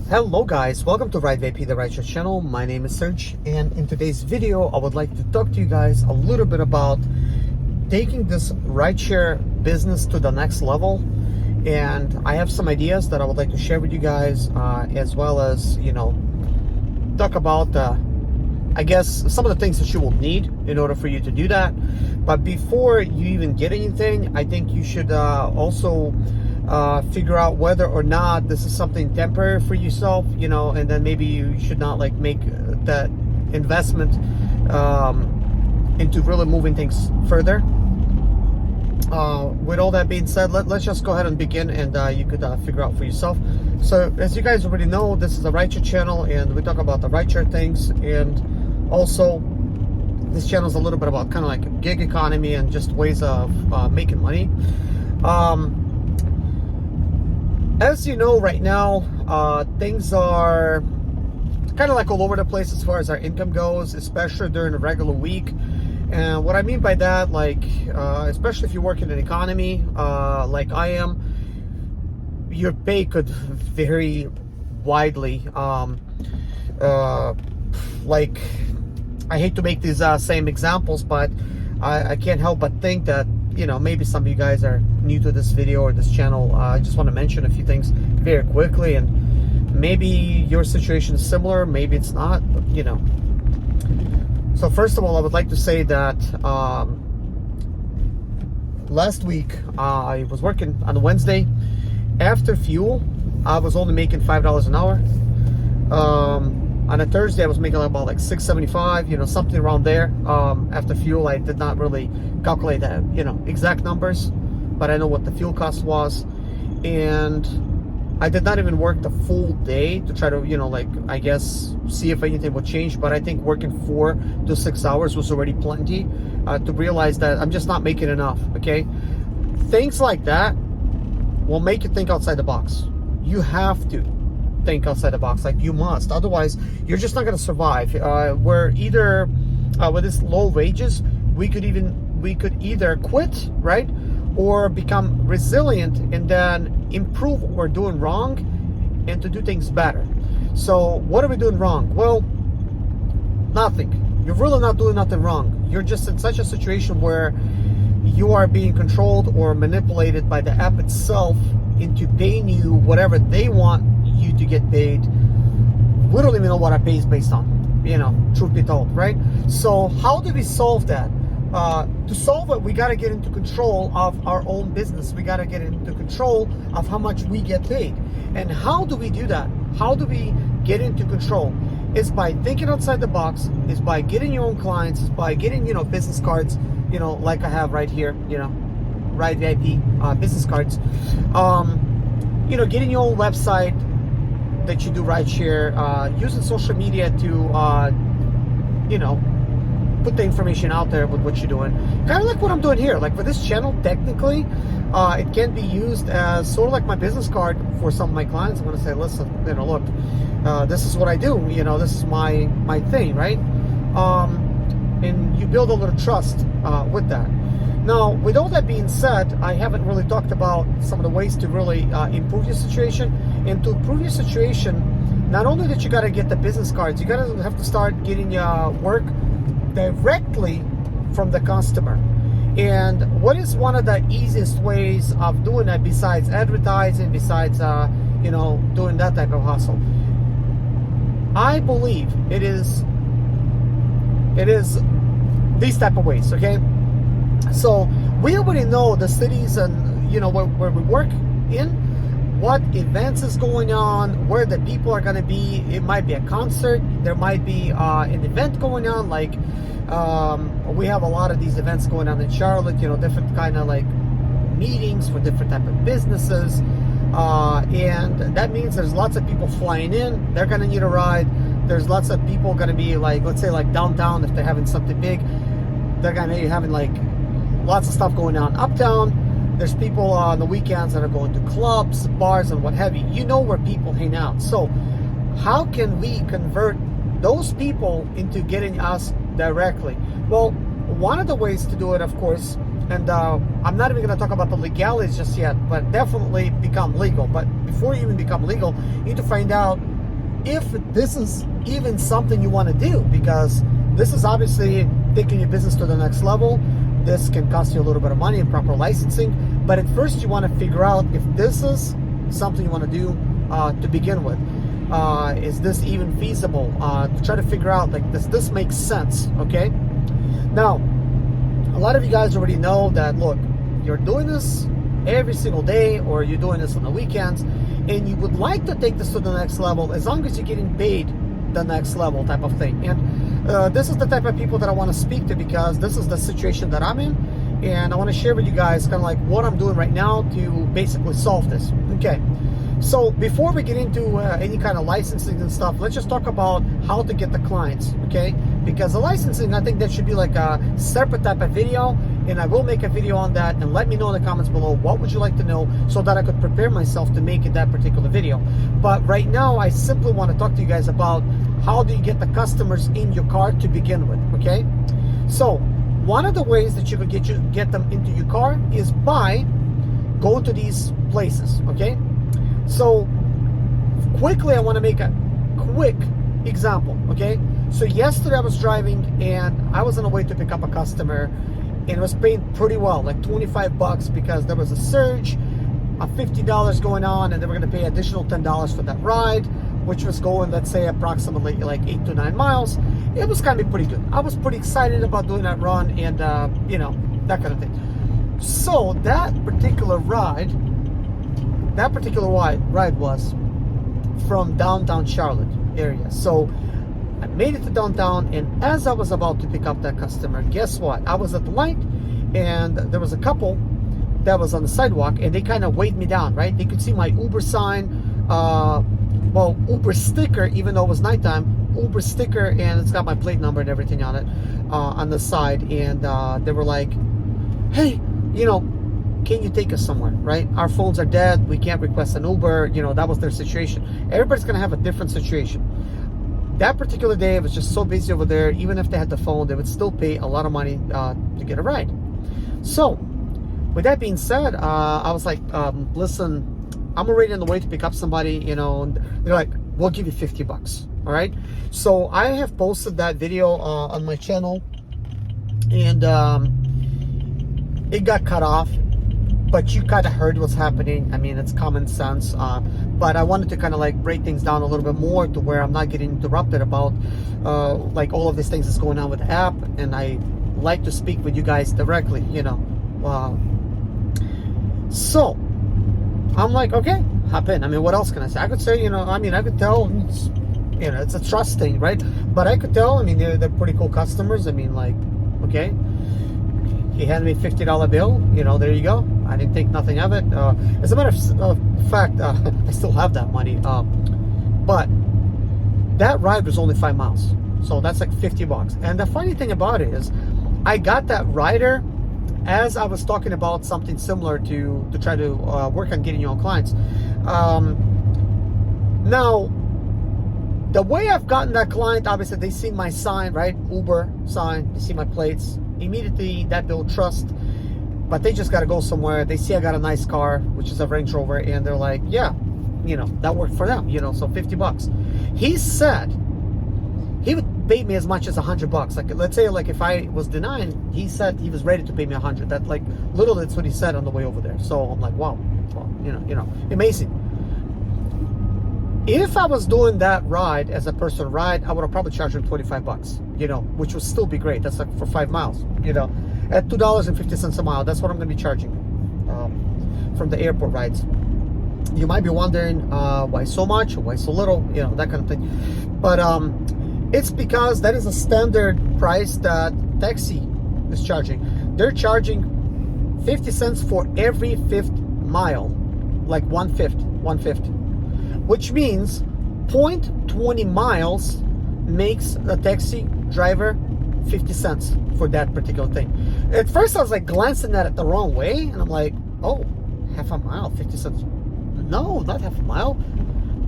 Hello guys, welcome to Ride VP, the Rideshare channel. My name is Serge, and in today's video I would like to talk to you guys a little bit about taking this rideshare business to the next level. And I have some ideas that I would like to share with you guys, as well as, talk about I guess some of the things that you will need in order for you to do that. But before you even get anything, I think you should also figure out whether or not this is something temporary for yourself, and then maybe you should not make that investment into really moving things further. With all that being said, let's just go ahead and begin, and you could figure out for yourself. So as you guys already know, this is a rideshare channel, and we talk about the rideshare things, and also this channel is a little bit about kind of like gig economy and just ways of making money. As you know, right now, things are kind of like all over the place as far as our income goes, especially during a regular week. And what I mean by that, especially if you work in an economy like I am, your pay could vary widely. I hate to make these same examples, but I can't help but think that maybe some of you guys are new to this video or this channel. I just want to mention a few things very quickly, and maybe your situation is similar, maybe it's not, but So first of all, I would like to say that last week I was working on a Wednesday. After fuel, I was only making $5 an hour. On a Thursday, I was making about $6.75, something around there. After fuel, I did not really calculate that, exact numbers, but I know what the fuel cost was. And I did not even work the full day to try to, I guess, see if anything would change. But I think working 4 to 6 hours was already plenty to realize that I'm just not making enough, okay? Things like that will make you think outside the box. You have to think outside the box, you must. Otherwise, you're just not going to survive. We're either, with this low wages, we could either quit, right? Or become resilient and then improve what we're doing wrong and to do things better. So what are we doing wrong? Well, nothing. You're really not doing nothing wrong. You're just in such a situation where you are being controlled or manipulated by the app itself into paying you whatever they want you to get paid. We don't even know what our pay is based on, truth be told, right? So how do we solve that? To solve it, we got to get into control of our own business. We got to get into control of how much we get paid. And how do we do that? How do we get into control? It's by thinking outside the box. It's by getting your own clients. It's by getting, business cards, like I have right here, Ride VIP business cards. Getting your own website that you do rideshare, using social media to, put the information out there with what you're doing. Kind of like what I'm doing here. Like for this channel, technically, it can be used as sort of like my business card for some of my clients. I'm going to say, listen, look, this is what I do. This is my thing, right? And you build a little trust with that. Now, with all that being said, I haven't really talked about some of the ways to really improve your situation. And to improve your situation, not only that you got to get the business cards, you got to have to start getting work directly from the customer. And what is one of the easiest ways of doing that besides advertising, besides doing that type of hustle? I believe it is these type of ways, okay? So we already know the cities and where we work in, what events is going on, where the people are going to be. It might be a concert, there might be an event going on, we have a lot of these events going on in Charlotte, different kind of meetings for different type of businesses, and that means there's lots of people flying in. They're going to need a ride. There's lots of people going to be let's say downtown, if they're having something big, they're going to be having lots of stuff going on uptown. There's people on the weekends that are going to clubs, bars, and what have you. You know where people hang out. So how can we convert those people into getting us directly? Well, one of the ways to do it, of course, and I'm not even going to talk about the legalities just yet, but definitely become legal. But before you even become legal, you need to find out if this is even something you want to do, because this is obviously taking your business to the next level. This can cost you a little bit of money and proper licensing, but at first you want to figure out if this is something you want to do to begin with. Is this even feasible? To try to figure out, like, does this make sense? Okay. Now, a lot of you guys already know that, look, you're doing this every single day, or you're doing this on the weekends, and you would like to take this to the next level as long as you're getting paid the next level type of thing. And this is the type of people that I want to speak to, because this is the situation that I'm in, and I want to share with you guys kind of like what I'm doing right now to basically solve this. Okay, so before we get into any kind of licensing and stuff, let's just talk about how to get the clients. Okay, because the licensing, I think that should be like a separate type of video, and I will make a video on that. And let me know in the comments below, what would you like to know, so that I could prepare myself to make it that particular video. But right now, I simply want to talk to you guys about how do you get the customers in your car to begin with. Okay, so one of the ways that you could get them into your car is by going to these places. Okay, so quickly, I want to make a quick example. Okay, so yesterday I was driving, and I was on the way to pick up a customer, and it was paying pretty well, like $25, because there was a surge of $50 going on, and they were going to pay additional $10 for that ride, which was going, let's say, approximately like 8 to 9 miles. It was kind of pretty good. I was pretty excited about doing that run, and you know, that kind of thing. So that particular ride was from downtown Charlotte area. So I made it to downtown, and as I was about to pick up that customer, guess what? I was at the light, and there was a couple that was on the sidewalk, and they kind of weighed me down, right? They could see my Uber sign, well, Uber sticker, even though it was nighttime, Uber sticker, and it's got my plate number and everything on it, on the side. And they were like, hey, you know, can you take us somewhere, right? Our phones are dead. We can't request an Uber. You know, that was their situation. Everybody's going to have a different situation. That particular day, it was just so busy over there. Even if they had the phone, they would still pay a lot of money to get a ride. So, with that being said, I was like, listen, I'm already on the way to pick up somebody, you know, and they're like, we'll give you $50. All right. So I have posted that video on my channel, and it got cut off, but you kind of heard what's happening. I mean, it's common sense, but I wanted to kind of like break things down a little bit more to where I'm not getting interrupted about like all of these things that's going on with the app, and I like to speak with you guys directly, you know. So I'm like, okay, hop in. I mean, what else can I say? I could say, you know, I mean, I could tell, you know, it's a trust thing, right? But I could tell, I mean, they're pretty cool customers. I mean, like, okay, he handed me a $50 bill, you know, there you go. I didn't think nothing of it. As a matter of fact, I still have that money. But that ride was only 5 miles. So that's like $50. And the funny thing about it is, I got that rider as I was talking about something similar to try to work on getting your own clients. Now, the way I've gotten that client, obviously they see my sign, right? Uber sign, they see my plates. Immediately that build trust, but they just got to go somewhere. They see I got a nice car, which is a Range Rover, and they're like, yeah, you know, that worked for them, you know, so $50. He said he would pay me as much as $100. Like, let's say, like, if I was denying, he said he was ready to pay me $100. That, like, literally, that's what he said on the way over there. So I'm like, wow, well, you know, amazing. If I was doing that ride as a personal ride, I would have probably charged him $25, you know, which would still be great. That's like for 5 miles, you know, at $2.50 a mile. That's what I'm going to be charging from the airport rides. You might be wondering why so much or why so little, you know, that kind of thing. But it's because that is a standard price that taxi is charging. They're charging 50 cents for every 5th mile, like 1/5, which means 0.20 miles makes a taxi driver 50 cents for that particular thing. At first I was like glancing at it the wrong way, and I'm like, oh, half a mile, 50 cents. No, not half a mile,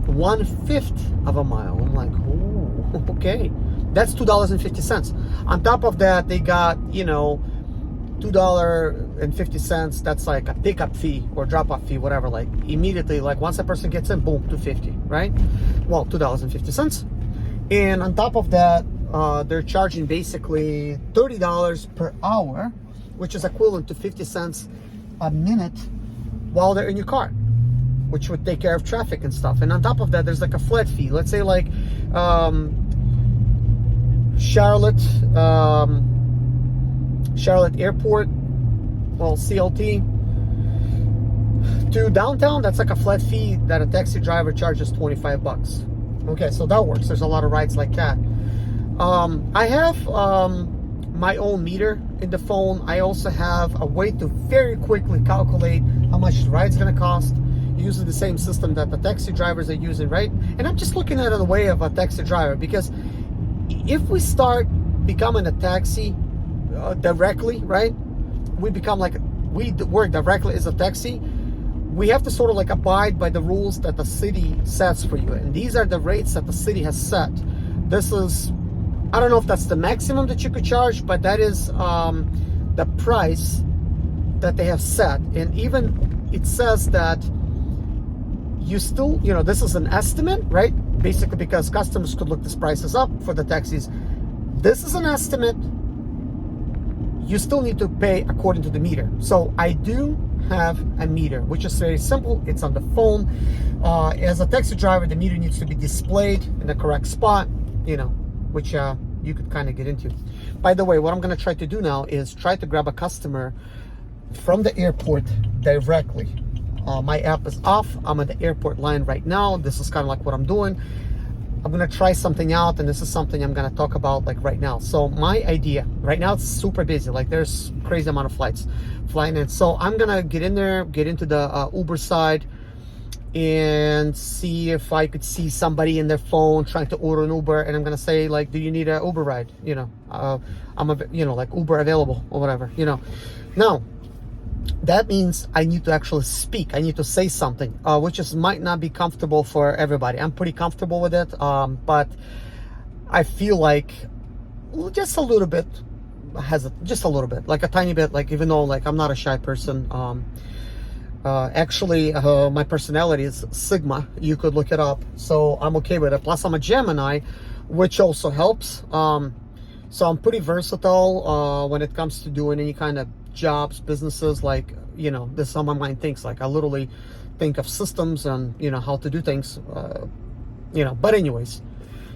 1/5 of a mile. I'm like, oh, okay, that's $2.50. On top of that, they got, you know, $2 $2.50. That's like a pickup fee or drop-off fee, whatever. Like immediately, like once a person gets in, boom, $2.50, right? Well, $2.50. And on top of that, they're charging basically $30 per hour, which is equivalent to 50 cents a minute while they're in your car, which would take care of traffic and stuff. And on top of that, there's like a flat fee. Let's say like Charlotte Airport, well, CLT to downtown, that's like a flat fee that a taxi driver charges $25. Okay, so that works. There's a lot of rides like that. I have my own meter in the phone. I also have a way to very quickly calculate how much the ride's gonna cost using the same system that the taxi drivers are using, right? And I'm just looking at it the way of a taxi driver, because if we start becoming a taxi directly, right? We become like, we work directly as a taxi. We have to sort of like abide by the rules that the city sets for you. And these are the rates that the city has set. This is, I don't know if that's the maximum that you could charge, but that is the price that they have set. And even it says that you still, you know, this is an estimate, right? Basically because customers could look these prices up for the taxis. This is an estimate. You still need to pay according to the meter. So I do have a meter, which is very simple. It's on the phone. As a taxi driver, the meter needs to be displayed in the correct spot, you know, which you could kind of get into. By the way, what I'm going to try to do now is try to grab a customer from the airport directly. My app is off. I'm at the airport line right now. This is kind of like what I'm doing. I'm going to try something out, and this is something I'm going to talk about like right now. So my idea right now, it's super busy. Like there's crazy amount of flights flying in. So I'm going to get in there, get into the Uber side and see if I could see somebody in their phone trying to order an Uber. And I'm going to say like, do you need an Uber ride? You know, you know, like Uber available or whatever, you know. Now, that means I need to actually speak. I need to say something, which is might not be comfortable for everybody. I'm pretty comfortable with it, but I feel like just a little bit just a little bit, like a tiny bit, like even though like I'm not a shy person. Actually, my personality is Sigma. You could look it up, so I'm okay with it. Plus, I'm a Gemini, which also helps. So I'm pretty versatile when it comes to doing any kind of jobs, businesses. Like, you know, this is how my mind thinks. Like I literally think of systems and, you know, how to do things, you know. But anyways,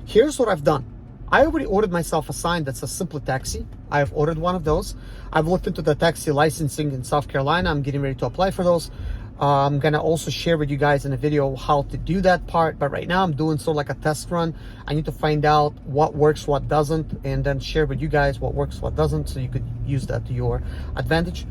here's what I've done. I already ordered myself a sign that says Simply Taxi. I've ordered one of those. I've looked into the taxi licensing in South Carolina. I'm getting ready to apply for those. I'm gonna also share with you guys in a video how to do that part, but right now I'm doing sort of like a test run. I need to find out what works, what doesn't, and then share with you guys what works, what doesn't, so you could use that to your advantage.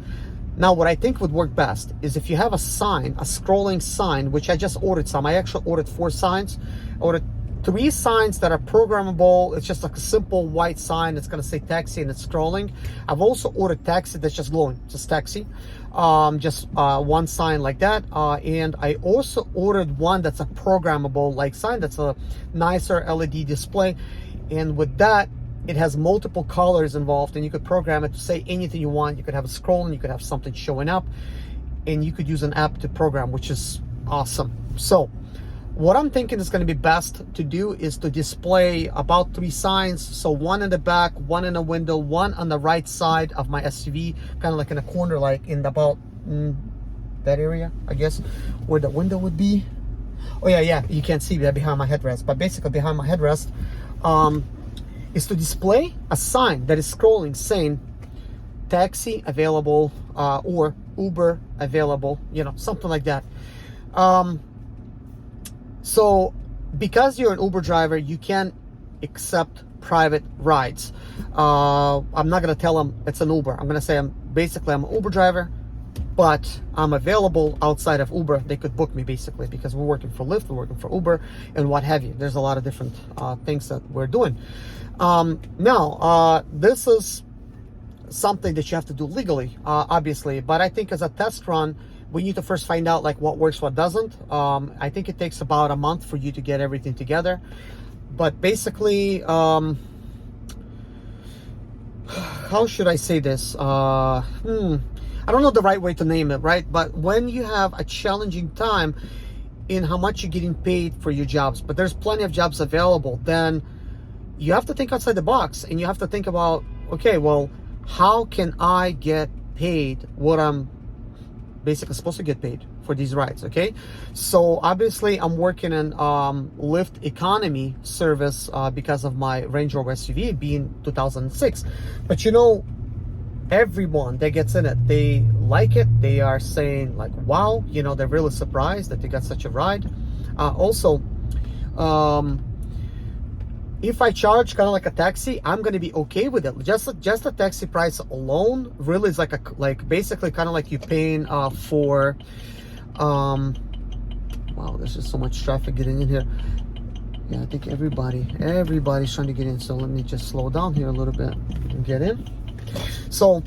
Now, what I think would work best is if you have a sign, a scrolling sign, which I just ordered some. I actually ordered 4 signs. I ordered 3 signs that are programmable. It's just like a simple white sign. It's gonna say taxi and it's scrolling. I've also ordered taxi that's just glowing, just taxi. Just one sign like that. And I also ordered one that's a programmable like sign that's a nicer LED display. And with that, it has multiple colors involved, and you could program it to say anything you want. You could have a scrolling, you could have something showing up, and you could use an app to program, which is awesome. So what I'm thinking is going to be best to do is to display about 3 signs. So one in the back, one in the window, one on the right side of my SUV, kind of like in a corner, like in about that area, I guess, where the window would be. Oh yeah, you can't see that behind my headrest, but basically behind my headrest is to display a sign that is scrolling saying taxi available or Uber available, you know, something like that. So because you're an Uber driver, you can accept private rides. I'm not gonna tell them it's an Uber. I'm gonna say I'm an Uber driver, but I'm available outside of Uber. They could book me basically because we're working for Lyft, we're working for Uber, and what have you. There's a lot of different things that we're doing. Now, this is something that you have to do legally, obviously, but I think as a test run, we need to first find out like what works, what doesn't. I think it takes about a month for you to get everything together. But basically, how should I say this? I don't know the right way to name it, right? But when you have a challenging time in how much you're getting paid for your jobs, but there's plenty of jobs available, then you have to think outside the box, and you have to think about, okay, well, how can I get paid what I'm basically supposed to get paid for these rides? Okay, so obviously I'm working in Lyft economy service because of my Range Rover SUV being 2006. But you know, everyone that gets in it, they like it. They are saying like, wow, you know, they're really surprised that they got such a ride. Also, if I charge kind of like a taxi, I'm gonna be okay with it. Just the taxi price alone really is like basically kind of like you paying for wow, there's just so much traffic getting in here. Yeah, I think everybody's trying to get in, so let me just slow down here a little bit and get in. So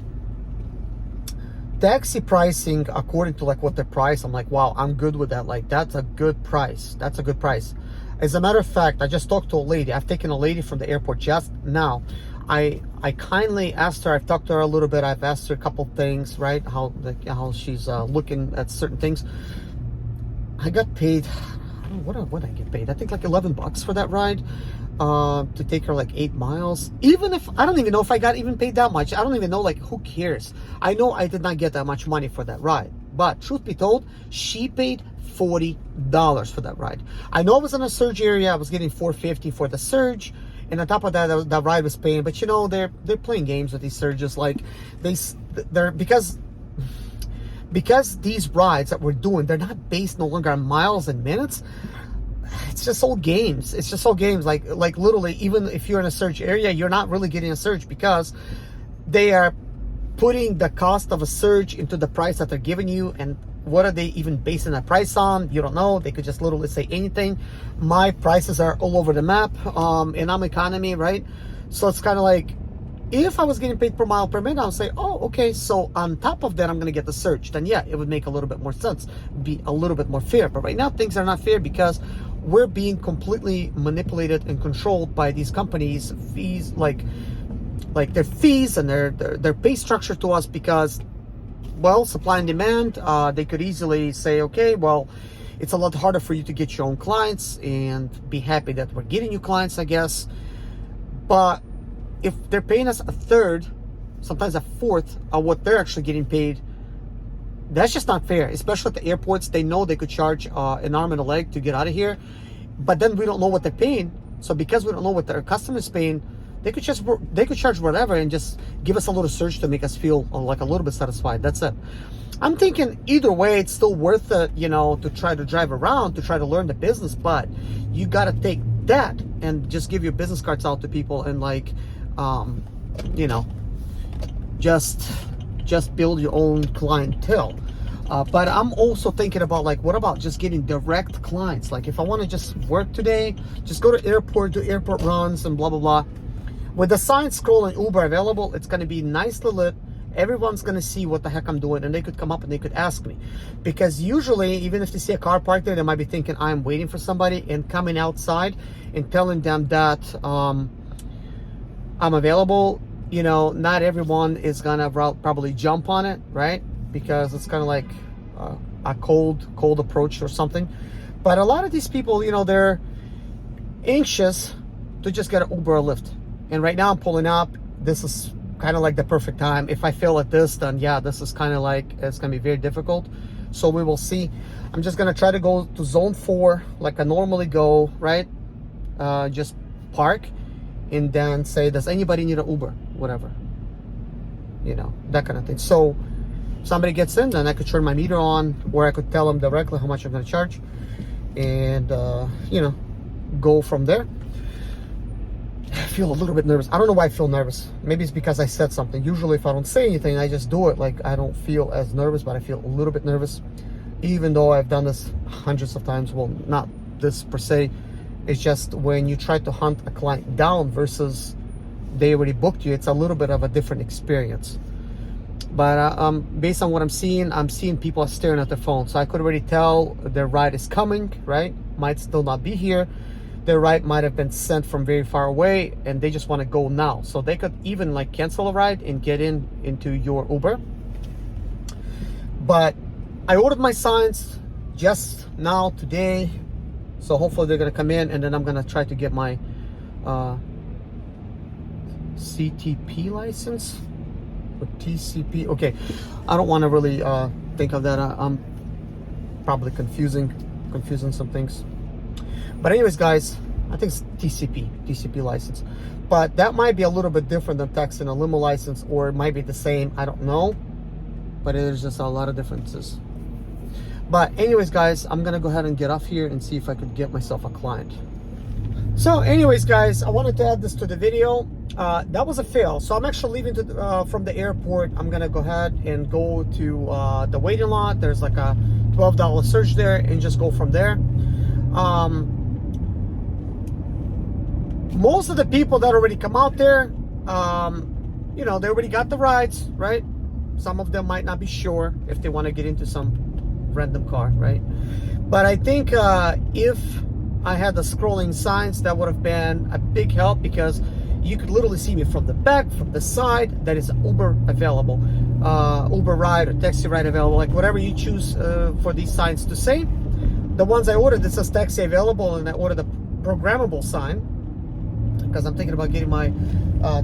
taxi pricing according to like what the price, I'm like, wow, I'm good with that. Like, that's a good price. That's a good price. As a matter of fact, I just talked to a lady. I've taken a lady from the airport just now. I kindly asked her, I've talked to her a little bit. I've asked her a couple things, right? How she's looking at certain things. I got paid, I don't know, what I get paid? I think like $11 for that ride. To take her like 8 miles. Even if, I don't even know if I got even paid that much. I don't even know, like, who cares? I know I did not get that much money for that ride. But truth be told, she paid $40 for that ride. I know I was in a surge area. I was getting $4.50 for the surge, and on top of that, that ride was paying. But you know, they're playing games with these surges. Like, they're because these rides that we're doing, they're not based no longer on miles and minutes. It's just all games. It's just all games. Like literally, even if you're in a surge area, you're not really getting a surge because they are putting the cost of a surge into the price that they're giving you. And what are they even basing that price on? You don't know. They could just literally say anything. My prices are all over the map, and I'm economy, right? So it's kind of like, if I was getting paid per mile per minute, I would say, oh, okay, so on top of that, I'm going to get the surge. Then yeah, it would make a little bit more sense, be a little bit more fair. But right now, things are not fair because we're being completely manipulated and controlled by these companies' fees, like their fees and their pay structure to us, because, well, supply and demand. They could easily say, okay, well, it's a lot harder for you to get your own clients, and be happy that we're getting you clients, I guess. But if they're paying us a third, sometimes a fourth of what they're actually getting paid, that's just not fair. Especially at the airports, they know they could charge an arm and a leg to get out of here, but then we don't know what they're paying. So because we don't know what their customers paying, they could charge whatever and just give us a little surge to make us feel like a little bit satisfied. That's it. I'm thinking either way, it's still worth it, you know, to try to drive around, to try to learn the business. But you got to take that and just give your business cards out to people and, like, you know, just build your own clientele. But I'm also thinking about, like, what about just getting direct clients? Like, if I want to just work today, just go to airport, do airport runs and blah, blah, blah. With the sign scrolling Uber available, it's going to be nicely lit. Everyone's going to see what the heck I'm doing, and they could come up and they could ask me. Because usually, even if they see a car parked there, they might be thinking I'm waiting for somebody, and coming outside and telling them that I'm available. You know, not everyone is going to probably jump on it, right? Because it's kind of like a cold approach or something. But a lot of these people, you know, they're anxious to just get an Uber or Lyft. And right now I'm pulling up. This is kind of like the perfect time. If I fail at this, then yeah, this is kind of like, it's going to be very difficult. So we will see. I'm just going to try to go to zone 4 like I normally go, right? Just park and then say, does anybody need an Uber? Whatever. You know, that kind of thing. So somebody gets in, then I could turn my meter on, or I could tell them directly how much I'm going to charge, and you know, go from there. I feel a little bit nervous. I don't know why I feel nervous. Maybe it's because I said something. Usually if I don't say anything, I just do it. Like, I don't feel as nervous, but I feel a little bit nervous, even though I've done this hundreds of times. Well, not this per se. It's just when you try to hunt a client down versus they already booked you, it's a little bit of a different experience. But based on what I'm seeing people are staring at their phone. So I could already tell their ride is coming, right? Might still not be here. Their ride might have been sent from very far away, and they just want to go now. So they could even, like, cancel a ride and get into your Uber. But I ordered my signs just now today, so hopefully they're gonna come in, and then I'm gonna try to get my CTP license or TCP. Okay, I don't want to really think of that. I'm probably confusing some things. But anyways, guys, I think it's TCP license. But that might be a little bit different than taxi and a limo license, or it might be the same. I don't know. But there's just a lot of differences. But anyways, guys, I'm gonna go ahead and get off here and see if I could get myself a client. So anyways, guys, I wanted to add this to the video. That was a fail. So I'm actually leaving from the airport. I'm gonna go ahead and go to the waiting lot. There's like a $12 surge there, and just go from there. Most of the people that already come out there, you know, they already got the rides, right? Some of them might not be sure if they want to get into some random car, right? But I think if I had the scrolling signs, that would have been a big help, because you could literally see me from the back, from the side. That is Uber available, Uber ride or taxi ride available, like whatever you choose for these signs to say. The ones I ordered, it says taxi available, and I ordered a programmable sign because I'm thinking about getting my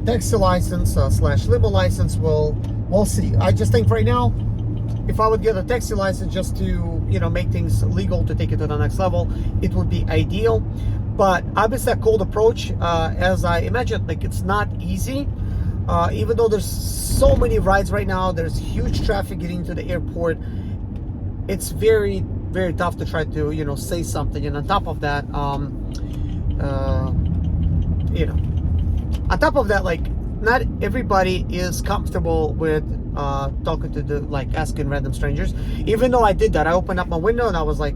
taxi license slash limo license. We'll see. I just think right now, if I would get a taxi license just to, you know, make things legal, to take it to the next level, it would be ideal. But obviously a cold approach, as I imagine, like, it's not easy. Even though there's so many rides right now, there's huge traffic getting to the airport. It's very, very tough to try to, you know, say something. And on top of that, you know, on top of that, like, not everybody is comfortable with talking to like asking random strangers. Even though I did that, I opened up my window and I was like,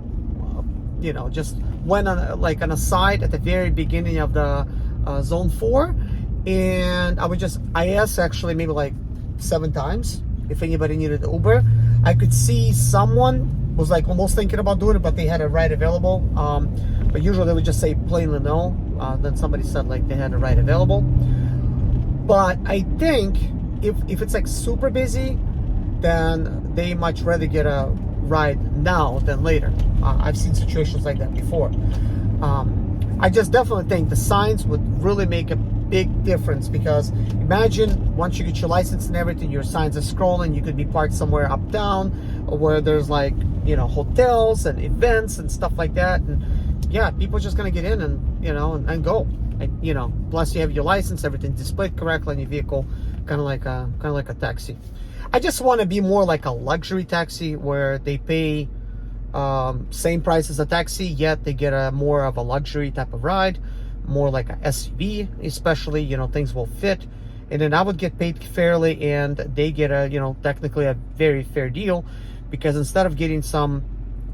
you know, just went on like on a side at the very beginning of the zone 4, and I asked actually maybe like 7 times if anybody needed Uber. I could see someone was like almost thinking about doing it, but they had a ride available. But usually they would just say plainly no. Then somebody said like they had a ride available. But I think if it's like super busy, then they much rather get a ride now than later. I've seen situations like that before. I just definitely think the signs would really make a big difference, because imagine once you get your license and everything, your signs are scrolling. You could be parked somewhere uptown, where there's like, you know, hotels and events and stuff like that, and yeah, people are just gonna get in and, you know, and go. And, you know, plus you have your license, everything displayed correctly in your vehicle, kind of like a taxi. I just want to be more like a luxury taxi, where they pay same price as a taxi, yet they get a more of a luxury type of ride, more like a SUV, especially, you know, things will fit, and then I would get paid fairly, and they get a, you know, technically a very fair deal, because instead of getting some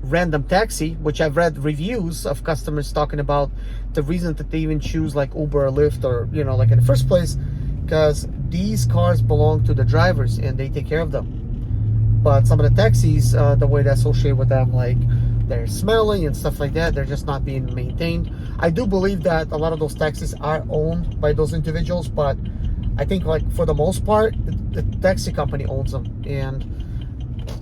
random taxi, which I've read reviews of customers talking about the reason that they even choose like Uber or Lyft, or, you know, like in the first place, because these cars belong to the drivers and they take care of them. But some of the taxis, the way they associate with them, like they're smelly and stuff like that, they're just not being maintained. I do believe that a lot of those taxis are owned by those individuals, but I think like for the most part, the taxi company owns them, and,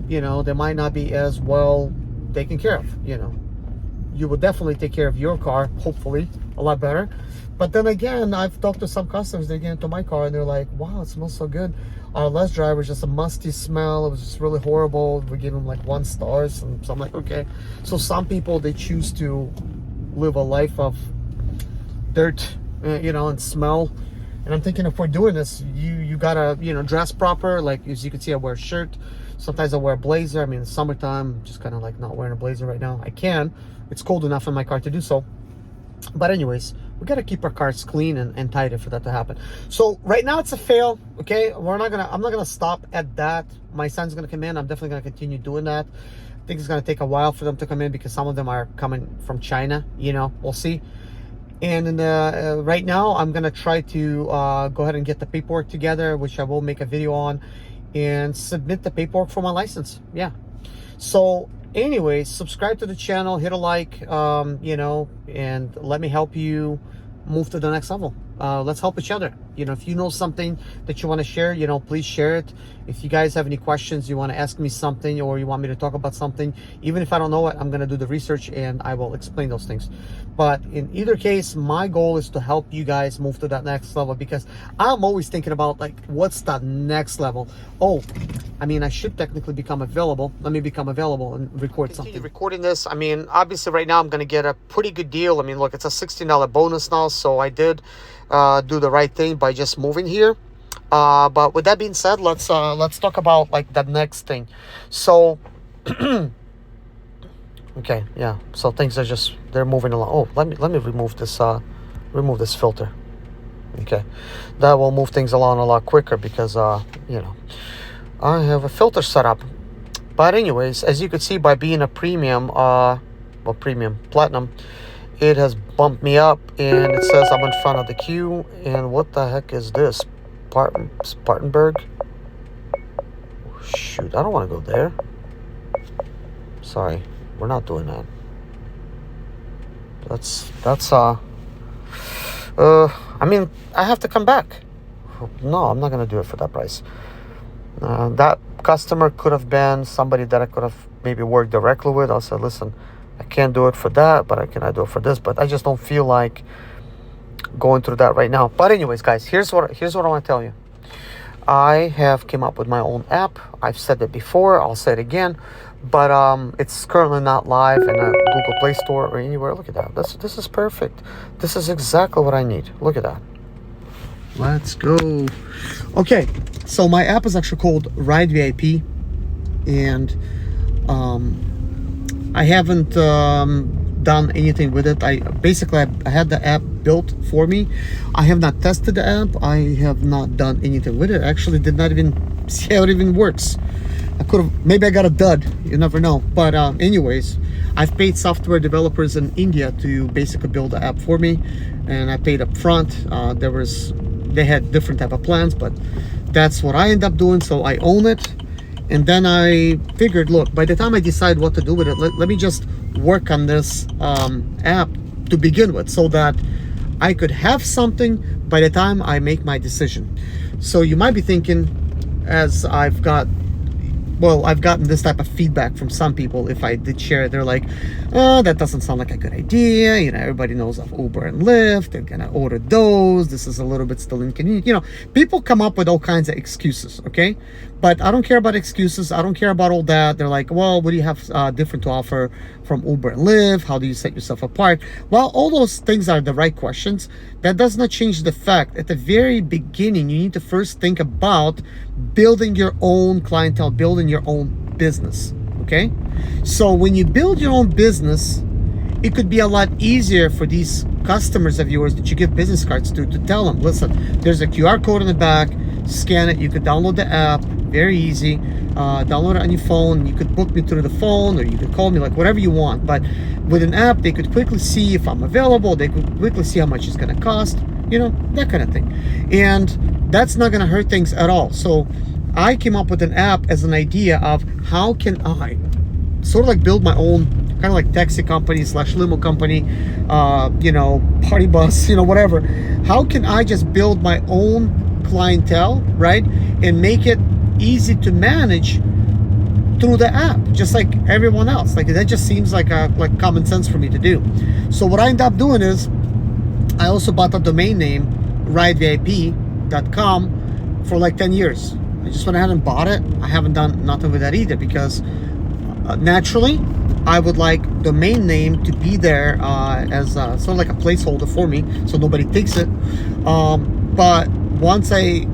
you know, they might not be as well taken care of. You know, you would definitely take care of your car, hopefully a lot better. But then again, I've talked to some customers, they get into my car and they're like, wow, it smells so good. Our last driver was just a musty smell, it was just really horrible. We gave him like 1 star. So I'm like, okay. So some people, they choose to live a life of dirt, you know, and smell. And I'm thinking, if we're doing this, you gotta, you know, dress proper. Like, as you can see, I wear a shirt. Sometimes I wear a blazer. I mean, in the summertime, I'm just kind of like not wearing a blazer right now. I can. It's cold enough in my car to do so. But anyways, we got to keep our cars clean and tidy for that to happen. So right now it's a fail. Okay, I'm not gonna stop at that. My son's gonna come in. I'm definitely gonna continue doing that. I think it's gonna take a while for them to come in, because some of them are coming from China. You know, we'll see. And right now I'm gonna try to go ahead and get the paperwork together, which I will make a video on, and submit the paperwork for my license. Yeah. So anyways, subscribe to the channel, hit a like, you know, and let me help you move to the next level. let's help each other. You know, if you know something that you want to share, you know, please share it. If you guys have any questions, you want to ask me something, or you want me to talk about something, even if I don't know it, I'm going to do the research and I will explain those things. But in either case, my goal is to help you guys move to that next level, because I'm always thinking about, like, what's the next level? Oh, I mean, I should technically become available. Let me become available and record something. Recording this. I mean, obviously right now I'm going to get a pretty good deal. I mean, look, it's a $16 bonus now. So I did do the right thing by just moving here. But with that being said, let's talk about, like, the next thing. So, okay, yeah. So things are just, they're moving along. Oh, let me remove this filter. Okay, that will move things along a lot quicker because you know, I have a filter set up. But anyways, as you can see, by being a premium, premium platinum, it has bumped me up, and it says I'm in front of the queue. And what the heck is this? Spartanburg? Shoot, I don't want to go there. Sorry, we're not doing that. I mean, I have to come back. No, I'm not gonna do it for that price. That customer could have been somebody that I could have maybe worked directly with. I said, listen, I can't do it for that, but I can do it for this. But I just don't feel like going through that right now. But anyways, guys, here's what I want to tell you. I have came up with my own app. I've said it before. I'll say it again. But it's currently not live in a Google Play Store or anywhere. Look at that. This is perfect. This is exactly what I need. Look at that. Let's go. Okay, so my app is actually called Ride VIP, and I haven't done anything with it. I had the app built for me. I have not tested the app. I have not done anything with it. I actually did not even see how it even works. Maybe I got a dud, you never know. But anyways, I've paid software developers in India to basically build the app for me, and I paid up front. They had different type of plans, but that's what I end up doing, so I own it. And then I figured, look, by the time I decide what to do with it, let me just work on this app to begin with, so that I could have something by the time I make my decision. So you might be thinking, as I've gotten this type of feedback from some people. If I did share it, they're like, oh, that doesn't sound like a good idea. You know, everybody knows of Uber and Lyft. They're gonna order those. This is a little bit still inconvenient. You know, people come up with all kinds of excuses, okay? But I don't care about excuses. I don't care about all that. They're like, well, what do you have different to offer from Uber and Lyft? How do you set yourself apart? Well, all those things are the right questions. That does not change the fact, at the very beginning, you need to first think about building your own clientele, building your own business, okay? So when you build your own business, it could be a lot easier for these customers of yours that you give business cards to tell them, listen, there's a QR code on the back, scan it, you could download the app, very easy, download it on your phone, you could book me through the phone, or you could call me, like whatever you want. But with an app, they could quickly see if I'm available, they could quickly see how much it's gonna cost, you know, that kind of thing. And that's not gonna hurt things at all. So I came up with an app as an idea of how can I sort of like build my own kind of like taxi company / limo company, you know, party bus, you know, whatever. How can I just build my own clientele, right, and make it easy to manage through the app, just like everyone else? Like, that just seems like common sense for me to do. So what I ended up doing is I also bought the domain name ridevip.com for like 10 years. I just went ahead and bought it. I haven't done nothing with that either, because naturally I would like domain name to be there as sort of like a placeholder for me, so nobody takes it. But once I,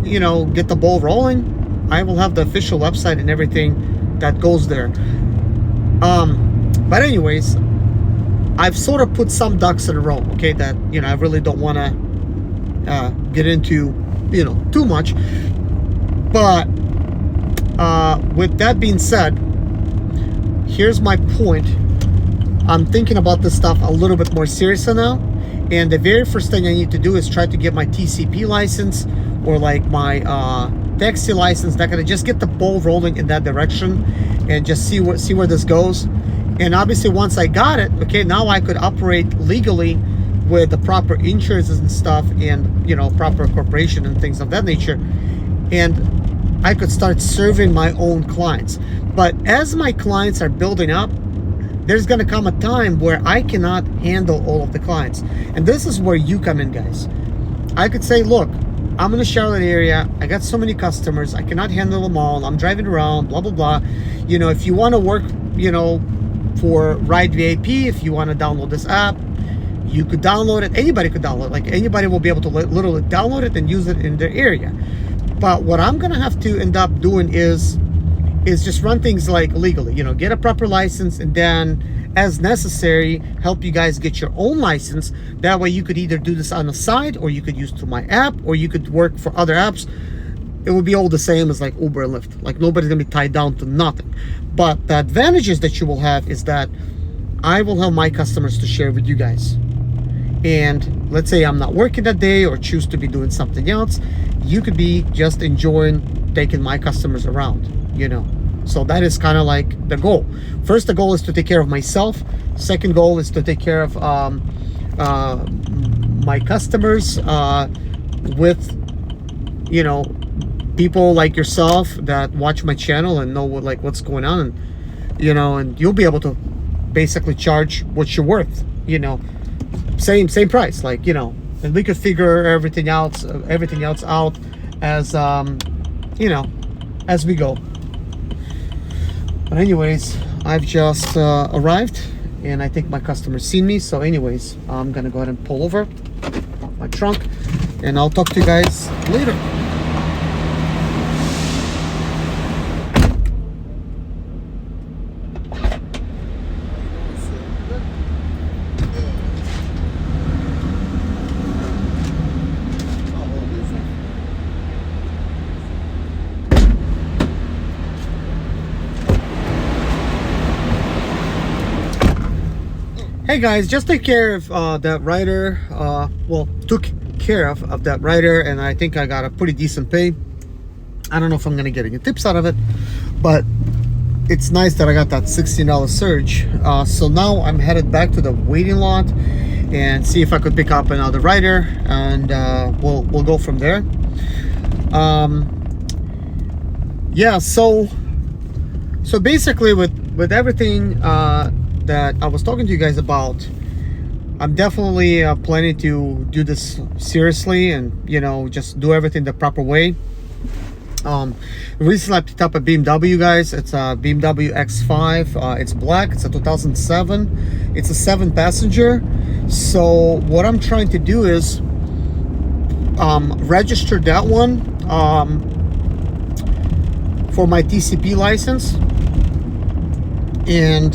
you know, get the ball rolling, I will have the official website and everything that goes there. But anyways, I've sort of put some ducks in a row, okay, that, you know, I really don't want to get into, you know, too much. But with that being said, here's my point. I'm thinking about this stuff a little bit more seriously now, and the very first thing I need to do is try to get my TCP license, or like my taxi license, that kind of, just get the ball rolling in that direction and just see where this goes. And obviously once I got it, okay, now I could operate legally with the proper insurances and stuff, and proper corporation and things of that nature, and I could start serving my own clients. But as my clients are building up, there's going to come a time where I cannot handle all of the clients, and this is where you come in, guys. I could say, look, I'm in the Charlotte area, I got so many customers, I cannot handle them all, I'm driving around, blah blah blah. If you want to work for Ride VIP, if you want to download this app, you could download it. Anybody could download it. Like, anybody will be able to literally download it and use it in their area. But what I'm gonna have to end up doing is just run things like legally, get a proper license, and then as necessary help you guys get your own license. That way you could either do this on the side, or you could use through my app, or you could work for other apps. It will be all the same as like Uber and Lyft. Like, nobody's gonna be tied down to nothing. But the advantages that you will have is that I will have my customers to share with you guys. And let's say I'm not working that day or choose to be doing something else, you could be just enjoying taking my customers around, So that is kind of like the goal. First, the goal is to take care of myself. Second goal is to take care of my customers with, people like yourself that watch my channel and know what's going on, and and you'll be able to basically charge what you're worth, same price, and we could figure everything else out as as we go. But anyways, I've just arrived, and I think my customer's seen me. So anyways, I'm gonna go ahead and pull over my trunk, and I'll talk to you guys later. Hey guys, just take care of that rider. Took care of that rider, and I think I got a pretty decent pay. I don't know if I'm gonna get any tips out of it, but it's nice that I got that $16 surge. So now I'm headed back to the waiting lot and see if I could pick up another rider, and we'll go from there. Yeah, so basically with everything that I was talking to you guys about, I'm definitely planning to do this seriously, and just do everything the proper way. Recently I picked up a BMW, guys. It's a BMW X5. It's black. It's a 2007. It's a 7-passenger. So what I'm trying to do is register that one for my TCP license. And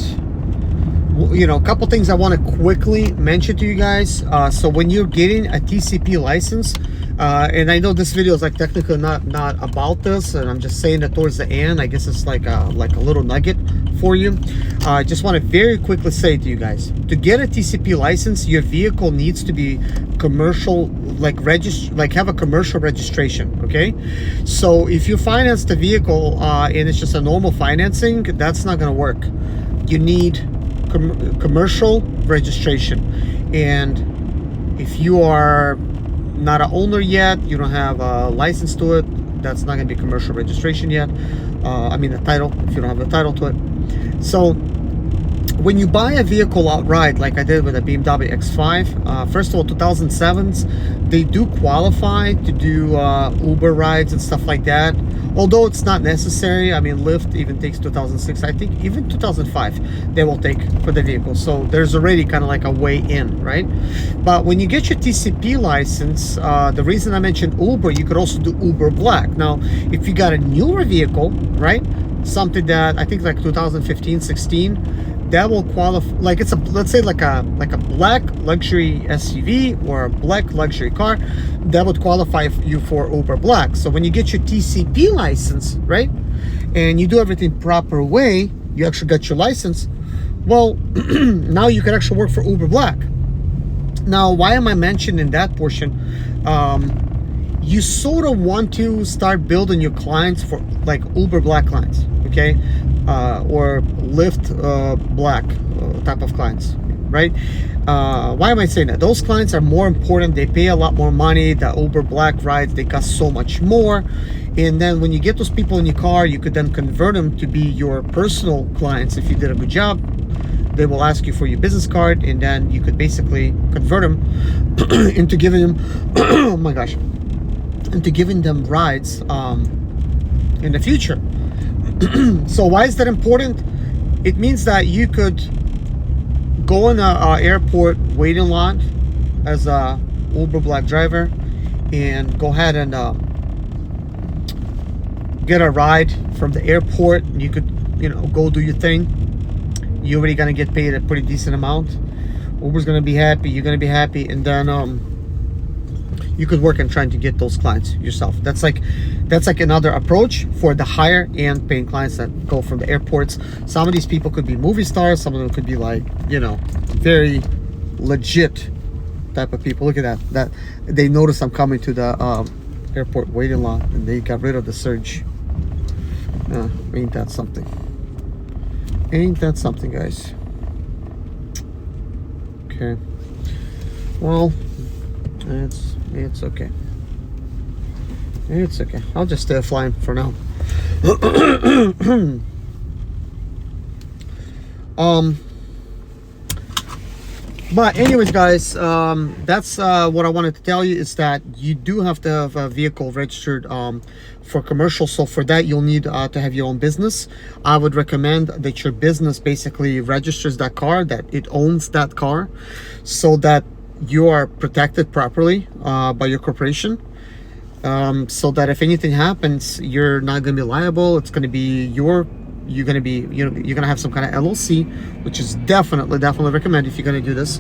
a couple things I want to quickly mention to you guys. So when you're getting a TCP license, and I know this video is like technically not about this, and I'm just saying that towards the end, I guess it's like a little nugget for you. I just want to very quickly say to you guys, to get a TCP license, your vehicle needs to be commercial, have a commercial registration. Okay, so if you finance the vehicle and it's just a normal financing, that's not going to work. You need commercial registration, and if you are not an owner yet, you don't have a license to it, that's not going to be commercial registration yet. I mean, the title, if you don't have the title to it. So when you buy a vehicle outright, like I did with a BMW X5, first of all, 2007s, they do qualify to do Uber rides and stuff like that, although it's not necessary. I mean, Lyft even takes 2006, I think even 2005 they will take for the vehicle, so there's already kind of like a way in, right? But when you get your TCP license, the reason I mentioned Uber, you could also do Uber Black. Now if you got a newer vehicle, right, something that I think like 2015, 16, that will qualify, like it's a, let's say like a black luxury SUV or a black luxury car, that would qualify you for Uber Black. So when you get your TCP license, right, and you do everything proper way, you actually got your license, well, now you can actually work for Uber Black. Now, why am I mentioning that portion? You sort of want to start building your clients for like Uber Black clients, okay, or Lyft Black type of clients, right? Why am I saying that? Those clients are more important. They pay a lot more money. The Uber Black rides, they cost so much more. And then when you get those people in your car, you could then convert them to be your personal clients if you did a good job. They will ask you for your business card, and then you could basically convert them into giving them oh my gosh, into giving them rides in the future. So why is that important? It means that you could go in a airport waiting lot as a Uber Black driver and go ahead and get a ride from the airport. You could, you know, go do your thing. You're already gonna get paid a pretty decent amount. Uber's gonna be happy, you're gonna be happy, and then you could work on trying to get those clients yourself. That's like another approach for the higher end paying clients that go from the airports. Some of these people could be movie stars, some of them could be like, you know, very legit type of people. Look at that they notice I'm coming to the airport waiting lot, and they got rid of the surge. Ain't that something? Ain't that something, guys? Okay, well, it's okay. It's okay. I'll just stay flying for now. But anyways, guys, that's what I wanted to tell you, is that you do have to have a vehicle registered for commercial. So for that, you'll need to have your own business. I would recommend that your business basically registers that car, that it owns that car, so that you are protected properly by your corporation, so that if anything happens, you're not going to be liable. It's going to be you're going to be, you know, you're going to have some kind of LLC, which is definitely recommend if you're going to do this.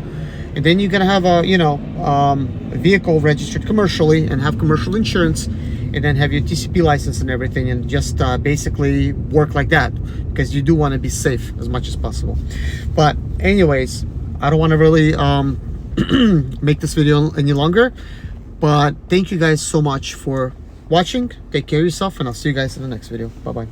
And then you're going to have a, you know, a vehicle registered commercially and have commercial insurance, and then have your TCP license and everything, and just basically work like that, because you do want to be safe as much as possible. But anyways, I don't want to really make this video any longer, but thank you guys so much for watching. Take care of yourself, and I'll see you guys in the next video. Bye bye.